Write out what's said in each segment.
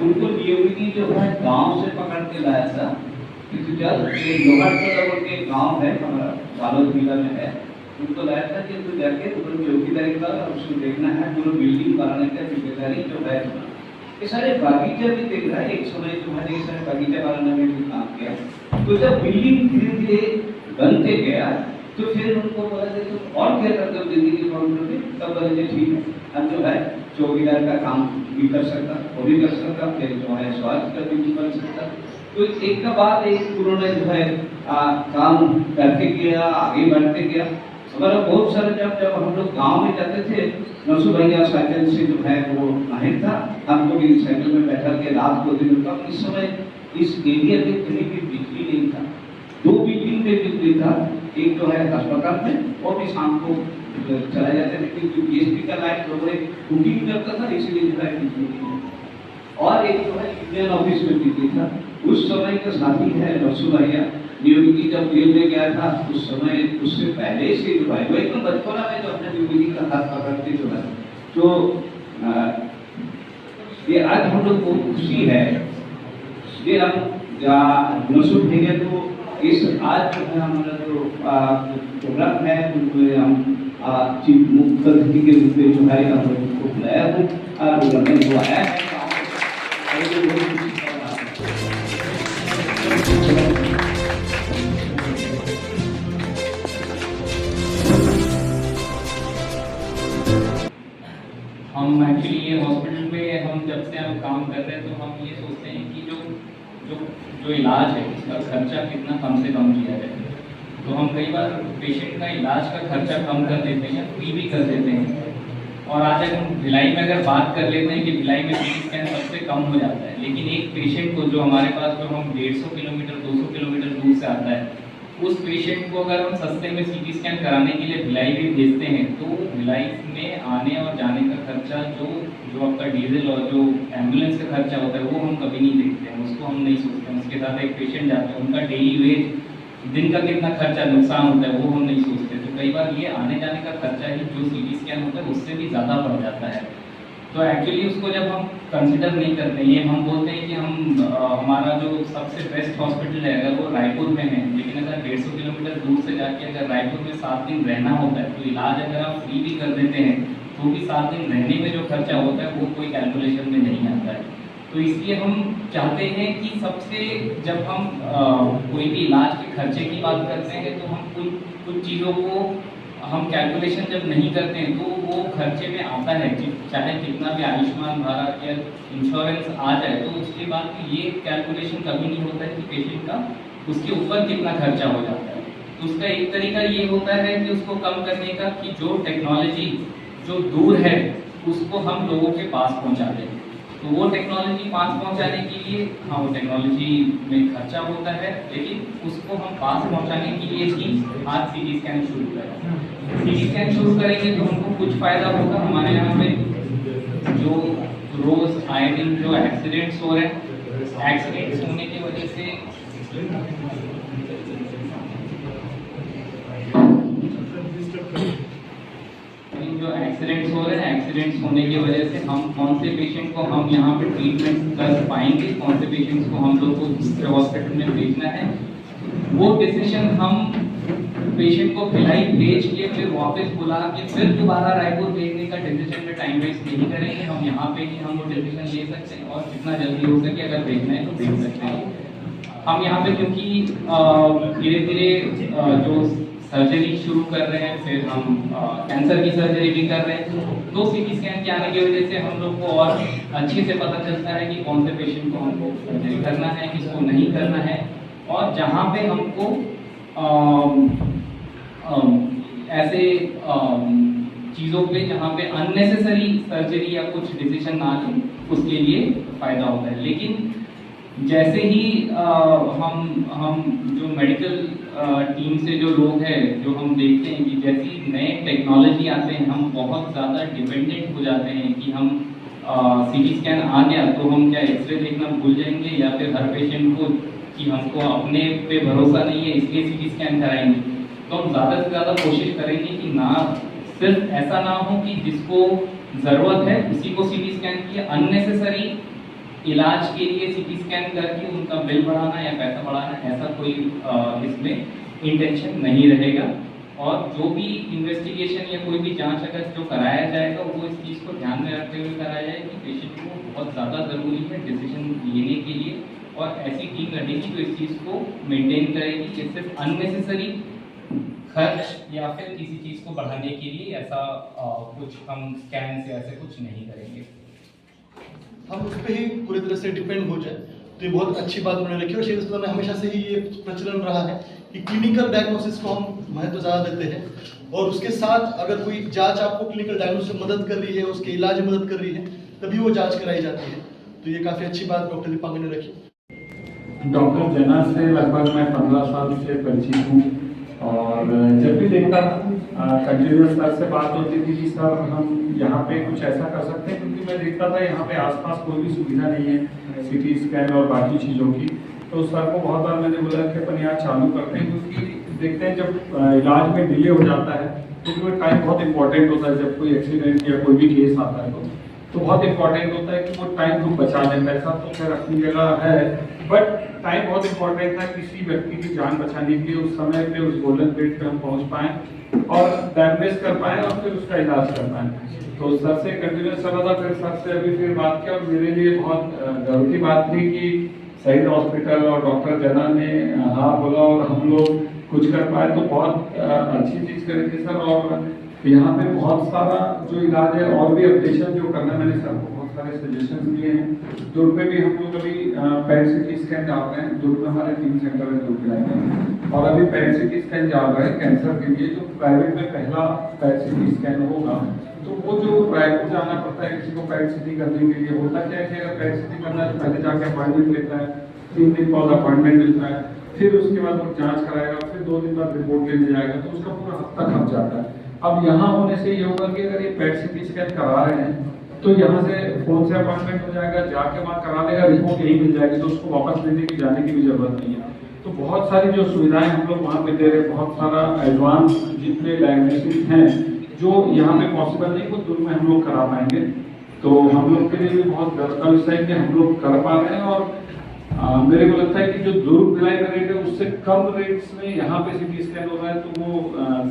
उनको डीओपी जो है गांव से पकड़ के लाया था, क्योंकि जब लोहार के गांव है बालोद जिला में है, उनको लाया था कि तो जाके उनको चौकीदारी का उसको देखना है, पूरा बिल्डिंग बनाने का जिम्मेदारी जो है। ये सारे बागीचे भी देख रहा है, एक समय तुम्हारे ये सारे बागीचे बनाने में भी काम किया। तो जब बिल्डिंग धीरे धीरे बनते गया तो फिर उनको बोला कि तुम और क्या करते हो जिंदगी के मामलों में, तब बोले ठीक है हम जो है चौकीदार का काम भी कर सकता, वो भी कर सकता, फिर जो है स्वास्थ्य का भी बन सकता। तो एक का बाद एक उन्होंने जो है काम करते गया, आगे बढ़ते गया। हमारा बहुत सारे जब हम लोग गांव में जाते थे, नसू भैया साइकिल से जो है वो माहिर था, हमको भी साइकिल में बैठा के रात को दिन का। इस समय इस एरिया में कहीं भी बिजली नहीं था, 2 बिल्डिंग में बिजली था, एक जो है अस्पताल में और भी शाम को चला जाते थे क्योंकि बीएसपी का लाइट लोगों ने कुकिंग करता था, इसलिए जो है बिजली नहीं। और एक जो है यूनियन ऑफिस में बिजली था। उस समय का साथी है नसू भैया, न्यूबी जब जेल में गया था उस समय, उससे पहले से जो है वो एकदम बचपना में जो अपने न्यूबी का हाथ पकड़ते जो है, तो ये आज हम लोग को खुशी है ये हम नसू भैया को इस आज जो है हमारा जो प्रोग्राम है उनको हम चीफ मुख्य अतिथि के रूप में जो है हम लोग को बुलाया हूँ और वो आया है। हम एक्चुअली ये हॉस्पिटल में हम जब से हम काम कर रहे हैं तो हम ये सोचते हैं कि जो जो जो इलाज है उसका खर्चा कितना कम से कम किया जाए। तो हम कई बार पेशेंट का इलाज का खर्चा कम कर देते हैं, फ्री भी कर देते हैं। और आज हम भिलाई में अगर बात कर लेते हैं कि भिलाई में सीटी स्कैन सबसे कम हो जाता है, लेकिन एक पेशेंट को जो हमारे पास जो हम 150 किलोमीटर 200 किलोमीटर दूर से आता है, उस पेशेंट को अगर हम सस्ते में सीटी स्कैन कराने के लिए भिलाई भी भेजते हैं तो भिलाई में आने और जाने का खर्चा जो आपका डीजल और जो एम्बुलेंस का खर्चा होता है वो हम कभी नहीं देखते हैं, उसको हम नहीं सोचते हैं। उसके साथ एक पेशेंट जाता है, उनका डेली वेज दिन का कितना खर्चा नुकसान होता है वो हम नहीं सोचते। तो कई बार ये आने जाने का खर्चा ही जो सीटी स्कैन होता है उससे भी ज़्यादा बढ़ जाता है। तो एक्चुअली उसको जब हम कंसिडर नहीं करते, ये हम बोलते हैं कि हम हमारा जो सबसे बेस्ट हॉस्पिटल है अगर वो रायपुर में है, लेकिन अगर 150 किलोमीटर दूर से जाके अगर रायपुर में 7 दिन रहना होता है तो इलाज अगर आप फ्री भी कर देते हैं तो भी 7 दिन रहने में जो खर्चा होता है वो कोई कैलकुलेशन में नहीं आता है। तो इसलिए हम चाहते हैं कि सबसे जब हम कोई भी इलाज के खर्चे की बात करते हैं तो हम कुछ चीज़ों को हम कैलकुलेशन जब नहीं करते हैं तो वो खर्चे में आता है, चाहे कितना भी आयुष्मान भारत या इंश्योरेंस आ जाए तो उसके बाद ये कैलकुलेशन कभी नहीं होता है कि पेशेंट का उसके ऊपर कितना खर्चा हो जाता है। तो उसका एक तरीका ये होता है कि उसको कम करने का कि जो टेक्नोलॉजी जो दूर है उसको हम लोगों के पास पहुंचा दें। तो वो टेक्नोलॉजी पास पहुंचाने के लिए हाँ वो टेक्नोलॉजी में खर्चा होता है, लेकिन उसको हम पास पहुंचाने के लिए ही आज सीटी स्कैन शुरू करें। सीटी स्कैन शुरू करेंगे तो हमको कुछ फ़ायदा होगा। हमारे यहाँ पे जो रोज़ आए दिन जो एक्सीडेंट्स हो रहे हैं, एक्सीडेंट्स होने की वजह से जो एक्सीडेंट्स हो रहे हैं, एक्सीडेंट्स होने की वजह से हम कौन से पेशेंट को हम यहाँ पे ट्रीटमेंट कर पाएंगे, कौन से पेशेंट्स को हम लोग को दूसरे हॉस्पिटल में भेजना है, वो डिसीजन हम पेशेंट को भिलाई भेज के फिर वापस बुला के फिर दोबारा रायपुर भेजने का डिसीजन में टाइम वेस्ट नहीं करेंगे। हम यहाँ पे ही हम वो डिसीजन ले सकते हैं और जितना जल्दी हो सके अगर भेजना है तो भेज सकते हैं। हम यहाँ पे क्योंकि धीरे धीरे जो सर्जरी शुरू कर रहे हैं, फिर हम कैंसर की सर्जरी भी कर रहे हैं, तो सीटी स्कैन के आने की वजह से हम लोग को और अच्छे से पता चलता है कि कौन से पेशेंट को हमको सर्जरी करना है, किसको नहीं करना है। और जहाँ पे हमको ऐसे चीज़ों पे जहाँ पे अननेसेसरी सर्जरी या कुछ डिसीजन ना लें उसके लिए फ़ायदा होता है। लेकिन जैसे ही हम जो मेडिकल टीम से जो लोग हैं जो हम देखते हैं कि जैसी नए टेक्नोलॉजी आते हैं हम बहुत ज़्यादा डिपेंडेंट हो जाते हैं कि हम सीटी स्कैन आ गया तो हम क्या एक्सरे देखना भूल जाएंगे या फिर हर पेशेंट को कि हमको अपने पे भरोसा नहीं है इसलिए सीटी स्कैन कराएंगे। तो हम ज़्यादा से ज़्यादा कोशिश करेंगे कि ना सिर्फ ऐसा ना हो कि जिसको ज़रूरत है उसी को सीटी स्कैन की अननेसेसरी इलाज के लिए सीटी स्कैन करके उनका बिल बढ़ाना या पैसा बढ़ाना, ऐसा कोई इसमें इंटेंशन नहीं रहेगा। और जो भी इन्वेस्टिगेशन या कोई भी जांच अगर जो कराया जाएगा वो इस चीज़ को ध्यान में रखते हुए कराया जाए कि पेशेंट को बहुत ज़्यादा ज़रूरी है डिसीजन लेने के लिए, और ऐसी टीम रहेगी जो इस चीज़ को मेंटेन करेगी, जिससे अननेसेसरी खर्च या फिर किसी चीज़ को बढ़ाने के लिए ऐसा कुछ हम स्कैन से ऐसे कुछ नहीं करेंगे। हम उस पर ही पूरी तरह से डिपेंड हो जाए, तो ये बहुत अच्छी बात उन्होंने रखी। और शेर अस्पताल में हमेशा से ही ये प्रचलन रहा है कि क्लिनिकल डायग्नोसिस को हम महत्व ज़्यादा देते हैं, और उसके साथ अगर कोई जांच आपको क्लिनिकल डायग्नोसिस में मदद कर रही है, उसके इलाज में मदद कर रही है, तभी वो जांच कराई जाती है। तो ये काफ़ी अच्छी बात डॉक्टर दीपांकर ने रखी। डॉक्टर जना से लगभग मैं 15 साल से परिचित हूँ, और जब भी देखता कंटिन्यूस सर से बात होती थी कि सर हम यहाँ पे कुछ ऐसा कर सकते हैं, क्योंकि मैं देखता था यहाँ पे आसपास कोई भी सुविधा नहीं है सीटी स्कैन और बाकी चीज़ों की। तो सर को बहुत बार मैंने बोला कि अपन यहाँ चालू करते हैं, क्योंकि देखते हैं जब इलाज में डिले हो जाता है तो वो टाइम बहुत इंपॉर्टेंट होता है। जब कोई एक्सीडेंट या कोई भी केस आता है तो बहुत इंपॉर्टेंट होता है कि वो टाइम हम बचा दें। पैसा तो खैर अपनी जगह है, बट टाइम बहुत इंपॉर्टेंट था किसी व्यक्ति की जान बचाने के लिए। उस समय पे उस गोल्डन पीरियड पे हम पहुंच पाएँ और डायग्नोस कर पाएँ और फिर उसका इलाज कर पाएँ। तो सर से कंटिन्यूस चला था, फिर सर से अभी फिर बात किया, और मेरे लिए बहुत गर्व की बात थी कि शहीद हॉस्पिटल और डॉक्टर जना ने हाँ बोला और हम लोग कुछ कर पाए। तो बहुत अच्छी चीज़ करी थी सर। और यहाँ पे बहुत सारा जो इलाज है और भी अपडेशन जो करना, मैंने सर को बहुत सारे सजेशन दिए हैं। दुर्ग में भी हम लोग अभी पेट सिटी स्कैन जा रहे हैं। दुर्ग में हमारे 3 सेंटर है दुर्ग में, और अभी पेट सिटी स्कैन जा रहा है कैंसर के लिए, जो प्राइवेट में पहला पेट सिटी स्कैन होगा। तो वो जो रायपुर जाना पड़ता है किसी को पेट सिटी करने के लिए, होता क्या है कि अगर पेट सिटी करना है तो पहले जाके अपॉइंटमेंट लेता है, 3 दिन बाद अपॉइंटमेंट मिलता है, फिर उसके बाद वो जाँच कराएगा, फिर 2 दिन बाद रिपोर्ट लेने जाएगा, तो उसका पूरा हफ्ता खप जाता है। अब यहाँ होने से ये होगा कि अगर ये पेट सिटी स्कैन करा रहे हैं तो यहाँ से फोन से अपॉइंटमेंट हो जाएगा, जाके वहाँ करा लेगा, रिपोर्ट यही मिल जाएगी, तो उसको वापस लेने की जाने की भी जरूरत नहीं है। तो बहुत सारी जो सुविधाएं हम लोग वहाँ पे दे रहे हैं, बहुत सारा एडवांस जितने डायग्नोसिस हैं जो यहाँ पे पॉसिबल नहीं, वो दुर्ग में हम लोग करा पाएंगे। तो हम लोग के लिए भी बहुत गर्व का विषय है कि हम लोग कर पा रहे हैं। और मेरे को लगता है कि जो दुर्ग भिलाई का रेट है उससे कम रेट्स में यहाँ पे सिटी स्कैन हो रहा है, तो वो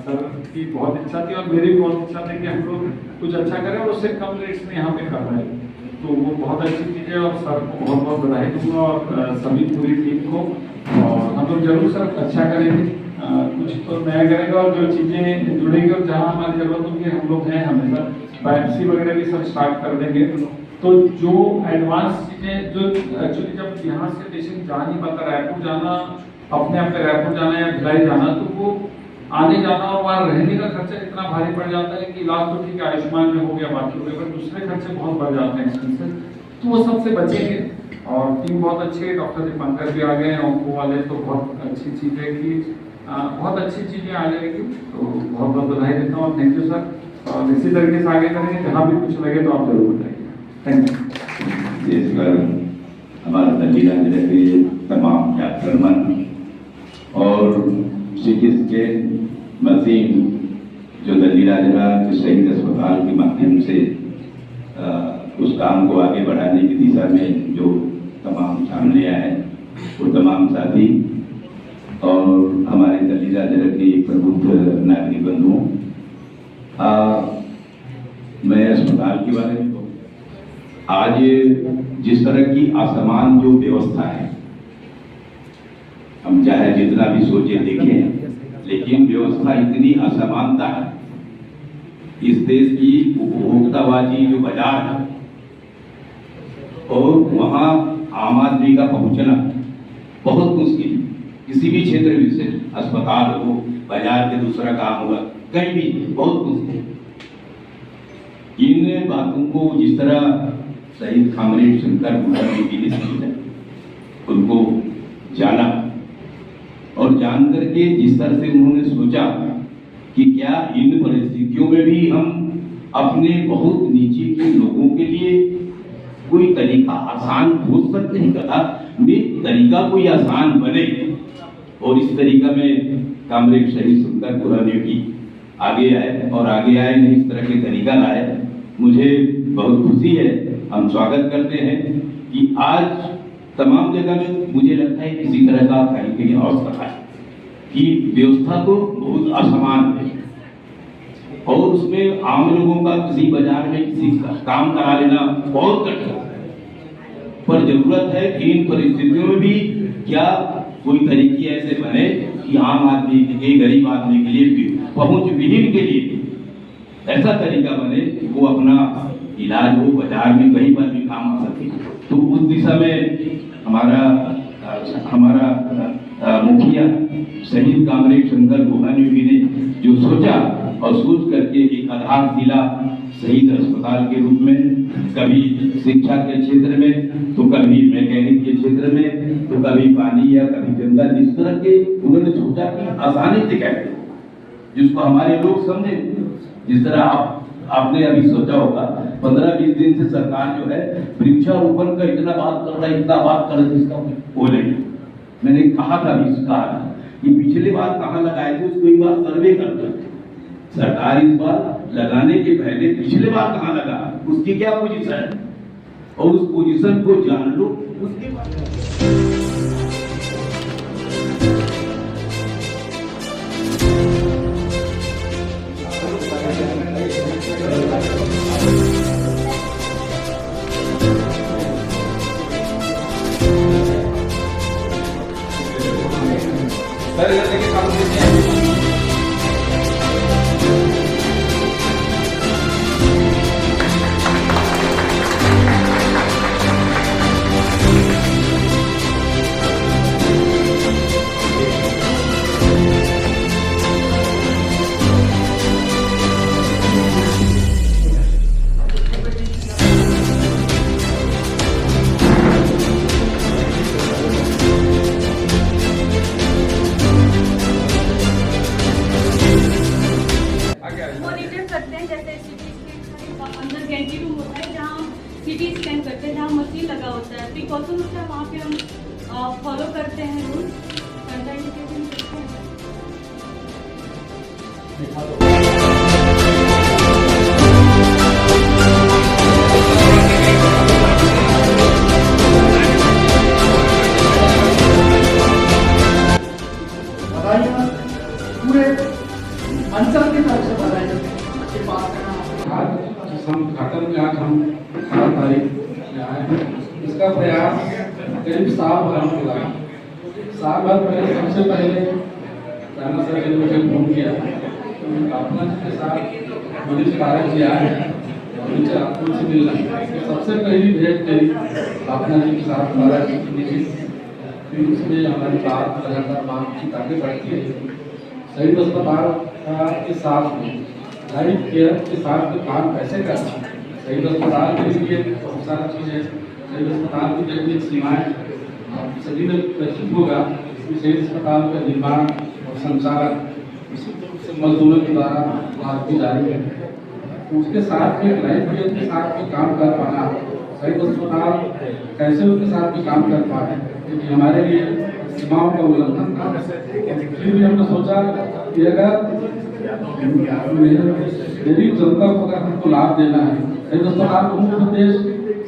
सर की बहुत इच्छा थी और मेरी भी बहुत इच्छा थी कि हम लोग कुछ अच्छा करें और उससे कम रेट्स में यहाँ पे कर रहे हैं। तो वो बहुत अच्छी चीज़ है, और सर को बहुत बहुत बधाई दूंगा और सभी पूरी टीम को। और हम लोग जरूर सर अच्छा करेंगे, कुछ तो नया करेंगे, और जो चीज़ें जुड़ेंगी और जहाँ हमारी जरूरत होगी हम लोग हैं हमेशा बायोप्सी वगैरह भी सब स्टार्ट कर देंगे। तो जो एडवांस चीज़ें जो एक्चुअली जब यहाँ से पेशेंट जा नहीं पाता, रायपुर जाना, अपने आप पे रायपुर जाना या भिलाई जाना, तो वो आने जाना और वहाँ रहने का खर्चा इतना भारी पड़ जाता है कि इलाज तो ठीक है आयुष्मान में हो गया, बाकी हो गया, पर दूसरे खर्चे बहुत बढ़ जाते हैं एक्सपेंसेस। तो वो सबसे बचेंगे। और टीम बहुत अच्छी है, डॉक्टर दीपांकर भी आ गए हैं, ओंको वाले, तो बहुत अच्छी चीज़ है कि बहुत अच्छी चीज़ें आ जाएगी। तो बहुत बहुत बधाई देता हूँ, थैंक यू सर। और इसी तरीके से आगे करेंगे, जहाँ भी कुछ लगे तो आप जरूर बताइए। Thank you. इस पर हमारा दलीला जिले के तमाम यात्रमन और सिटी स्कैन मशीन जो दलीला जिला के शहीद अस्पताल के माध्यम से उस काम को आगे बढ़ाने की दिशा में जो तमाम सामने आए, वो तमाम साथी और हमारे दलीला जिले के प्रमुख नागरिक बंधुओं, मैं अस्पताल के बारे में आज जिस तरह की असमान जो व्यवस्था है, हम चाहे जितना भी सोचे देखें, लेकिन व्यवस्था इतनी असमानता है। इस देश की उपभोक्तावादी जो बाजार है और वहाँ आम आदमी का पहुँचना बहुत मुश्किल। किसी भी क्षेत्र में से अस्पताल हो, बाजार के दूसरा काम होगा, कहीं भी बहुत मुश्किल। इन बातों को जिस तरह शहीद कामरेड शंकर मुखर्जी जी ने उनको जाना और जान करके जिस तरह से उन्होंने सोचा कि क्या इन परिस्थितियों में भी हम अपने बहुत नीचे के लोगों के लिए कोई तरीका आसान खोज सकते हैं, कहा तरीका कोई आसान बने। और इस तरीका में कामरेड शहीद शंकर मुखर्जी जी आगे आए और आगे आए नहीं इस तरह के तरीका लाए। मुझे बहुत खुशी है, हम स्वागत करते हैं कि आज तमाम जगह में मुझे लगता है किसी तरह का कहीं कहीं अवस्था है कि व्यवस्था तो बहुत असमान है और उसमें आम लोगों का किसी बाजार में किसी का काम करा लेना बहुत कठिन है। पर जरूरत है कि इन परिस्थितियों में भी क्या कोई तरीके ऐसे बने कि आम आदमी के गरीब आदमी के लिए भी पहुंच विहीन के लिए ऐसा तरीका बने कि वो अपना इलाज हो बाजार में कहीं पर भी काम आ सके। तो उस दिशा में हमारा मुखिया शहीद कामरेड शंकर गोहानी जी ने जो सोचा और सोच करके एक आधारशिला शहीद अस्पताल के रूप में, कभी शिक्षा के क्षेत्र में तो कभी मैकेनिक के क्षेत्र में तो कभी पानी या कभी जंगल, इस तरह के उन्होंने सोचा कि आसानी से कैसे जिसको हमारे लोग समझे। जिस तरह आपने अभी सोचा होगा 15-20 दिन से सरकार जो है वृक्षारोपण का इतना बात कर रहा है, इतना बात कर रहा है जिसका वो नहीं। मैंने कहा था अभी कि पिछली बार कहाँ लगाए थे उसको एक बार सर्वे कर दो। सरकार इस बार लगाने के पहले पिछले बार कहाँ लगा, उसकी क्या पोजीशन है और उस पोजीशन को जान लो। उसके बाद कैंटी रूम होता है जहाँ सीटी स्कैन करते हैं, जहाँ मशीन लगा होता है, प्रिकॉशन होता है, वहाँ पे हम फॉलो करते हैं रूल, सैनिटाइजेशन करते हैं। पूरे अंचल की तरफ से बनाए जाते हैं। हम उद्घाटन में आज हम 7 तारीख में आए हैं। इसका प्रयास करीब साल भर हमको लगा। साल भर पहले सबसे पहले राणा सर ने मुझे फोन किया अपना के साथ मुझे कार्य किया है उनसे आपको से मिलना है। सबसे पहली भेंट करी अपना जी के साथ कार्य की थी। फिर उसमें हमारी बात लगातार बातचीत आगे बढ़ती है। शहीद अस्पताल के साथ में लाइफ केयर के साथ में काम कैसे करना है। शहीद अस्पताल के लिए बहुत सारा चीज़ें, शहीद अस्पताल की जब एक सीमाएँ सभी में प्रस्तुत होगा कि शहीद अस्पताल का निर्माण और संचालन मजदूरों के द्वारा आज भी जारी है। तो उसके साथ में लाइफ केयर के साथ में काम कर पाना, शहीद अस्पताल कैसे उनके साथ भी काम कर पाए, क्योंकि हमारे लिए सीमाओं का उल्लंघन था। फिर भी हमने सोचा कि अगर गरीब जनता को अगर हमको लाभ देना है, शहीद अस्पताल का मुख्य उद्देश्य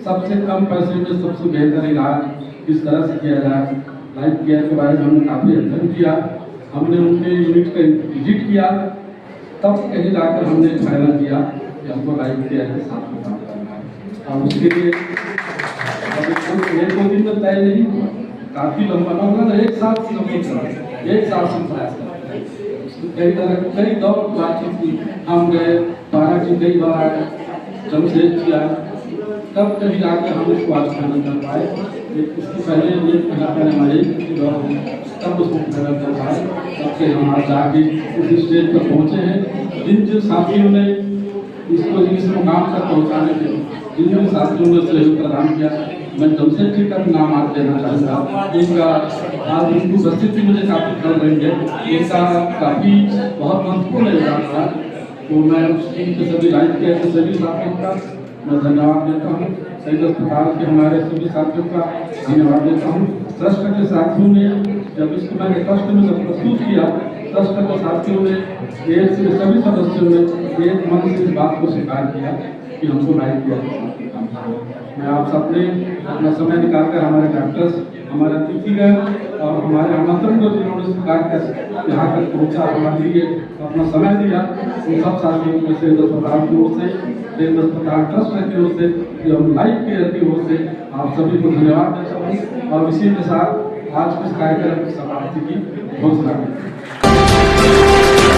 सबसे कम पैसे में सबसे बेहतर इलाज किस तरह से किया जाए। लाइफ केयर के बारे में हमने काफ़ी अध्ययन किया, हमने उनके यूनिट का विजिट किया, तब कहीं जाकर हमने फाइनल किया कि हमको लाइफ केयर के साथ में काम करना है। और उसके लिए एक दो दिन में तय नहीं हुआ, काफ़ी लंबा मतलब एक साल से प्रयास कई दौर बातचीत की। हम गए बारह जी कई बार आए, जमशेद जी आए, तब कहीं जाकर हम इसको आज फाइनल कर पाए। इसके पहले हमारे तब उसको फाइनल कर पाए। तब से हम आज जाके उस स्टेज पर पहुँचे हैं। जिन जिन साथियों ने इसको इस मुकाम तक पहुँचाने के जिन जिन साथियों ने सहयोग प्रदान किया, मैं जमशेद जी का भी नाम आज देना चाहूँगा। इनका आज इनकी उपस्थिति मुझे काफ़ी कर रही है, इनका काफ़ी बहुत महत्वपूर्ण योगदान रहा। तो मैं उस टीम के सभी लाइफ केयर के सभी साथियों का मैं धन्यवाद देता हूँ। शहीद अस्पताल के हमारे सभी साथियों का धन्यवाद देता हूँ। ट्रस्ट के साथियों ने जब इसको मैंने ट्रस्ट में जब प्रस्तुत किया, ट्रस्ट के साथियों ने सभी सदस्यों ने एक मन से इस बात को स्वीकार किया कि हमको लाइफ केयर के साथ काम करना। मैं आप सबने अपना समय निकालकर हमारे डॉक्टर्स, हमारे अतिथिगण और हमारे आमंत्रण को जिन्होंने स्वीकार कर यहाँ तक पहुँचा, हमारे लिए अपना समय दिया, उन सब साथियों में से अस्पताल की ओर से, अस्पताल ट्रस्ट की ओर से, एवं लाइफ केयर की ओर से आप सभी को धन्यवाद देता हूँ। और इसी के साथ आज के कार्यक्रम की समाप्ति की घोषणा करते हैं।